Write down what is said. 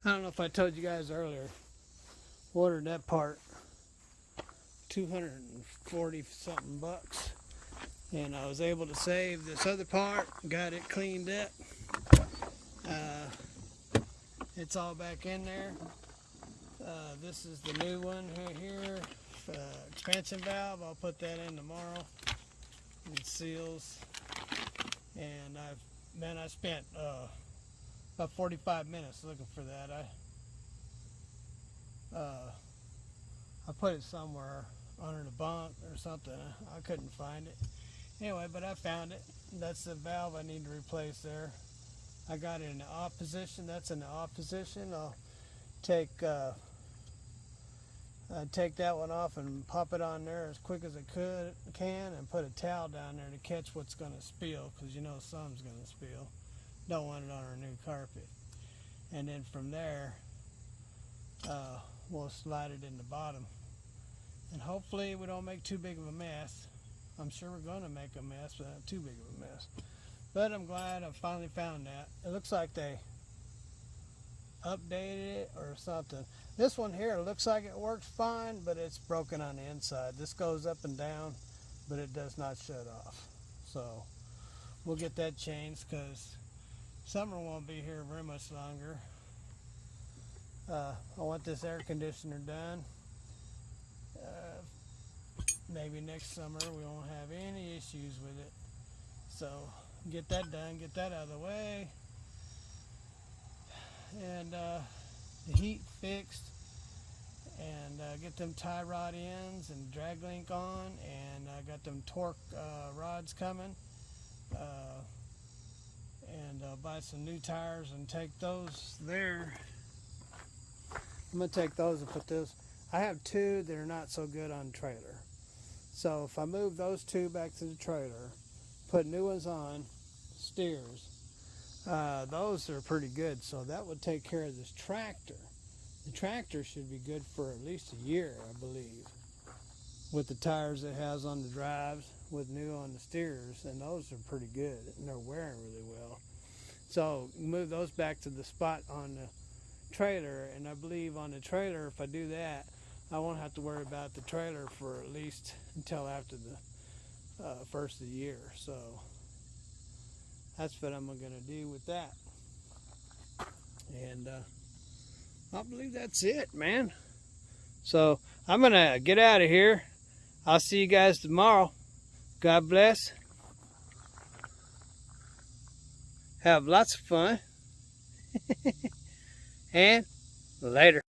I don't know if I told you guys earlier, ordered that part, 240 something bucks, and I was able to save this other part, got it cleaned up. It's all back in there. This is the new one here, expansion valve. I'll put that in tomorrow. It seals, and I spent about 45 minutes looking for that. I put it somewhere under the bunk or something. I couldn't find it. Anyway, but I found it. That's the valve I need to replace there. I got it in the off position. That's in the off position. I'll take that one off and pop it on there as quick as I can, and put a towel down there to catch what's going to spill, because you know something's going to spill. Don't want it on our new carpet. And then from there, we'll slide it in the bottom, and hopefully we don't make too big of a mess. I'm sure we're going to make a mess, but not too big of a mess. But I'm glad I finally found that. It looks like they updated it or something. This one here looks like it works fine, but it's broken on the inside. This goes up and down, but it does not shut off. So we'll get that changed, because summer won't be here very much longer. I want this air conditioner done. Maybe next summer we won't have any issues with it. So get that done, get that out of the way, and the heat fixed, and get them tie rod ends and drag link on, and I got them torque rods coming, and buy some new tires and take those there. I'm gonna take those and put those. I have two that are not so good on the trailer, so if I move those two back to the trailer, put new ones on steers, those are pretty good. So that would take care of this tractor. The tractor should be good for at least a year, I believe, with the tires it has on the drives, with new on the steers, and those are pretty good, and they're wearing really well. So move those back to the spot on the trailer, and I believe on the trailer, if I do that, I won't have to worry about the trailer for at least until after the first of the year. So that's what I'm going to do with that. And I believe that's it, man. So I'm going to get out of here. I'll see you guys tomorrow. God bless. Have lots of fun. And later.